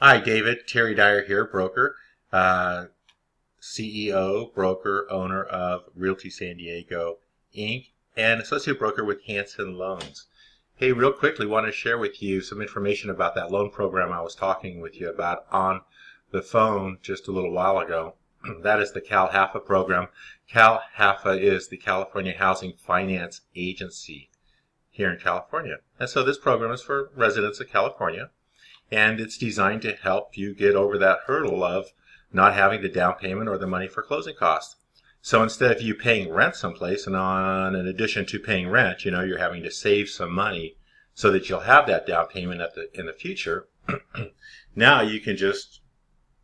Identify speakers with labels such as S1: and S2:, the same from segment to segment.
S1: Hi, David. Terry Dyer here, broker, CEO, broker, owner of Realty San Diego, Inc., and associate broker with Hanson Loans. Hey, real quickly, want to share with you some information about that loan program I was talking with you about on the phone just a little while ago. That is the Calhfa program. Calhfa is the California Housing Finance Agency here in California. And so this program is for residents of California. And it's designed to help you get over that hurdle of not having the down payment or the money for closing costs. So instead of you paying rent someplace, and in addition to paying rent, you're having to save some money so that you'll have that down payment in the future. Now you can just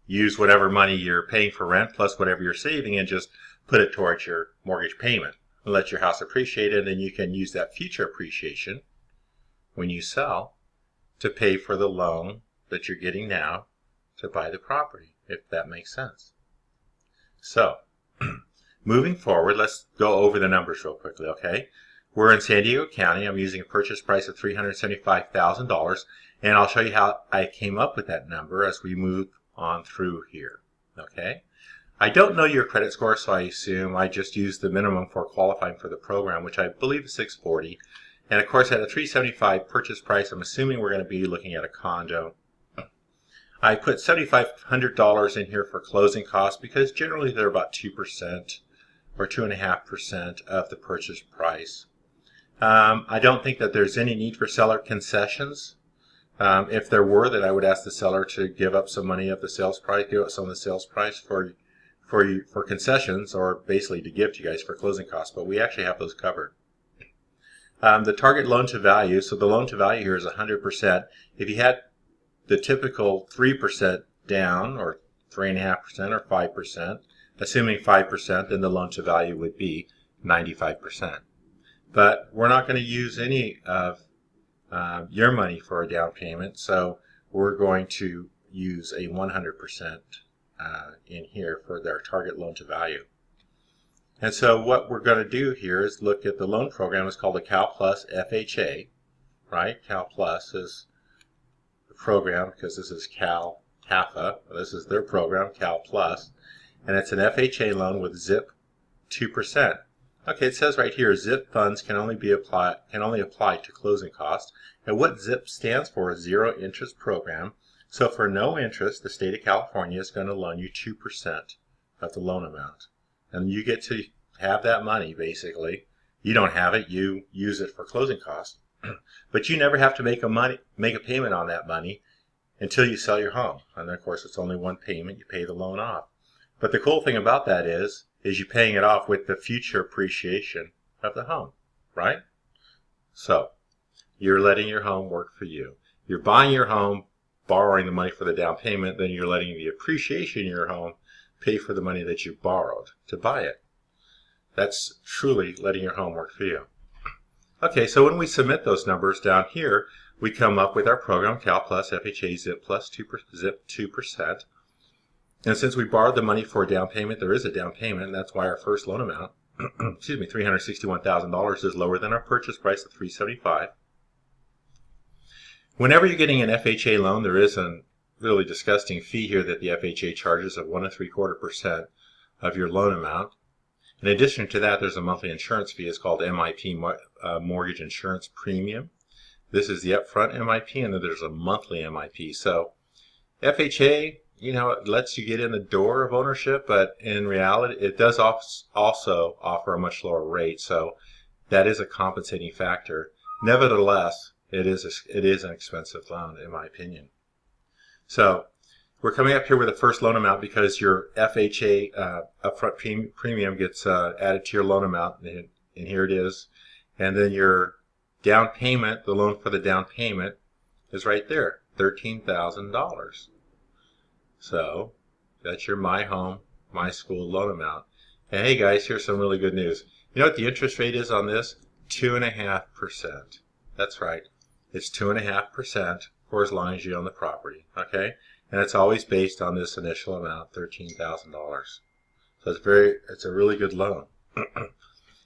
S1: use whatever money you're paying for rent plus whatever you're saving and just put it towards your mortgage payment and let your house appreciate, and then you can use that future appreciation when you sell to pay for the loan that you're getting now to buy the property, if that makes sense. So, moving forward, let's go over the numbers real quickly, okay? We're in San Diego County. I'm using a purchase price of $375,000, and I'll show you how I came up with that number as we move on through here, okay? I don't know your credit score, so I assume I just used the minimum for qualifying for the program, which I believe is 640. And of course, at a $375 purchase price, I'm assuming we're going to be looking at a condo. I put $7,500 in here for closing costs because generally they're about 2% or 2.5% of the purchase price. I don't think that there's any need for seller concessions. If there were, then I would ask the seller to give up some money of the sales price, give up some of the sales price for concessions, or basically to give to you guys for closing costs. But we actually have those covered. The target loan to value, so the loan to value here is 100%. If you had the typical 3% down, or 3.5%, or 5%, assuming 5%, then the loan to value would be 95%. But we're not going to use any of your money for a down payment, so we're going to use a 100% in here for their target loan to value. And so what we're going to do here is look at the loan program. It's called the Cal Plus FHA, right? Cal Plus is the program because this is Calhfa. This is their program, Cal Plus, and it's an FHA loan with ZIP 2%. Okay, it says right here, ZIP funds can only apply to closing costs. And what ZIP stands for is zero interest program. So for no interest, the state of California is going to loan you 2% of the loan amount. And you get to have that money, basically. You don't have it, you use it for closing costs. But you never have to make a payment on that money until you sell your home. And then, of course, it's only one payment, you pay the loan off. But the cool thing about that is you're paying it off with the future appreciation of the home, right? So, you're letting your home work for you. You're buying your home, borrowing the money for the down payment, then you're letting the appreciation in your home pay for the money that you borrowed to buy it. That's truly letting your home work for you. Okay, so when we submit those numbers down here, we come up with our program, Cal Plus FHA ZIP plus 2%. And since we borrowed the money for a down payment, there is a down payment, and that's why our first loan amount, excuse me, $361,000 is lower than our purchase price of $375,000. Whenever you're getting an FHA loan, there is a really disgusting fee here that the FHA charges of 1.75% of your loan amount. In addition to that, there's a monthly insurance fee. It's called MIP, Mortgage Insurance Premium. This is the upfront MIP, and then there's a monthly MIP. So FHA, it lets you get in the door of ownership, but in reality, it does also offer a much lower rate. So that is a compensating factor. Nevertheless, it is an expensive loan, in my opinion. So we're coming up here with the first loan amount because your FHA upfront premium gets added to your loan amount, and here it is. And then your down payment, the loan for the down payment, is right there, $13,000. So that's your My Home, My School loan amount. And hey guys, here's some really good news. You know what the interest rate is on this? 2.5%. That's right. It's 2.5% for as long as you own the property, okay? And it's always based on this initial amount, $13,000. So it's a really good loan.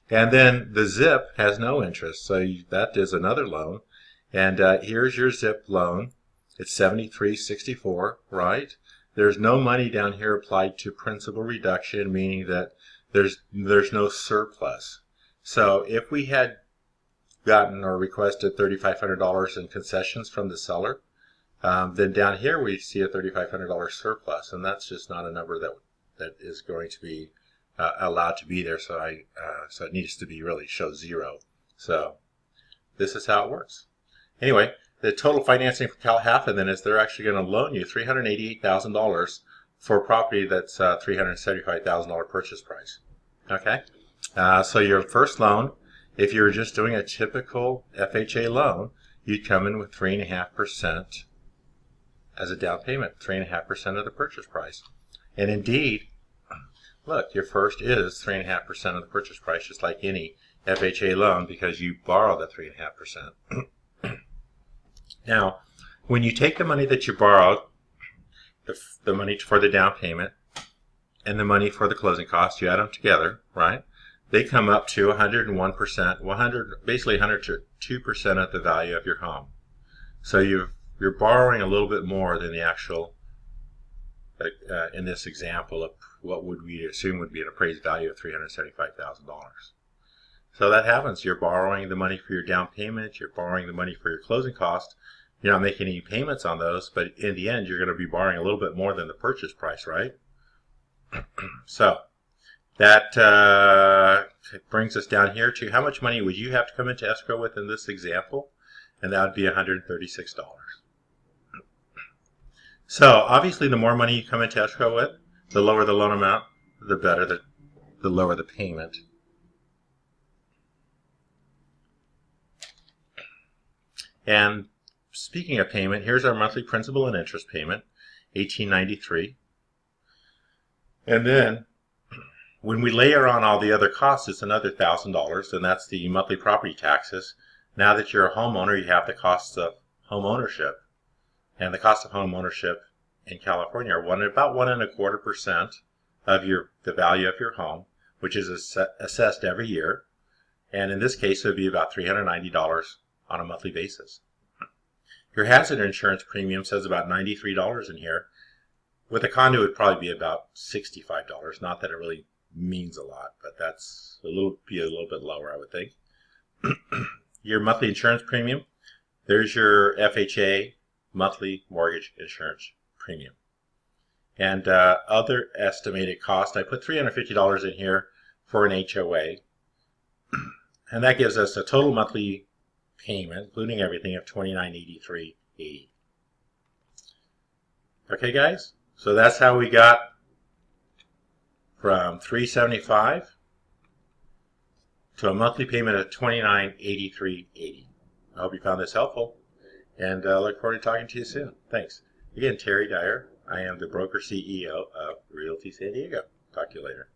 S1: And then the ZIP has no interest, so that is another loan. And here's your ZIP loan. It's $73.64, right? There's no money down here applied to principal reduction, meaning that there's no surplus. So if we had gotten or requested $3,500 in concessions from the seller, then down here we see a $3,500 surplus, and that's just not a number that is going to be allowed to be there. So it needs to be really show zero. So this is how it works. Anyway, the total financing for Calhfa then is they're actually going to loan you $388,000 for a property that's $375,000 purchase price. Okay, so your first loan, if you were just doing a typical FHA loan, you'd come in with 3.5% as a down payment, 3.5% of the purchase price. And indeed, look, your first is 3.5% of the purchase price, just like any FHA loan, because you borrow the 3.5%. Now, when you take the money that you borrowed, the money for the down payment and the money for the closing costs, you add them together, right? They come up to 101%, basically 102% of the value of your home. So you're borrowing a little bit more than the actual, in this example, of what would we assume would be an appraised value of $375,000. So that happens. You're borrowing the money for your down payment. You're borrowing the money for your closing cost. You're not making any payments on those, but in the end, you're going to be borrowing a little bit more than the purchase price, right? So that brings us down here to how much money would you have to come into escrow with in this example? And that would be $136. So obviously, the more money you come into escrow with, the lower the loan amount, the better, the lower the payment. And speaking of payment, here's our monthly principal and interest payment, $1,893. And then when we layer on all the other costs, it's another $1,000, and that's the monthly property taxes. Now that you're a homeowner, you have the costs of home ownership. And the cost of home ownership in California are about 1.25% of the value of your home, which is assessed every year. And in this case, it would be about $390 on a monthly basis. Your hazard insurance premium says about $93 in here. With a condo, it would probably be about $65. Not that it really means a lot, but that's be a little bit lower, I would think. Your monthly insurance premium, there's your FHA monthly mortgage insurance premium. And other estimated cost, I put $350 in here for an HOA. And that gives us a total monthly payment, including everything, of $2983.80. Okay, guys? So that's how we got from $375 to a monthly payment of $2983.80. I hope you found this helpful, and I look forward to talking to you soon. Thanks. Again, Terry Dyer. I am the broker CEO of Realty San Diego. Talk to you later.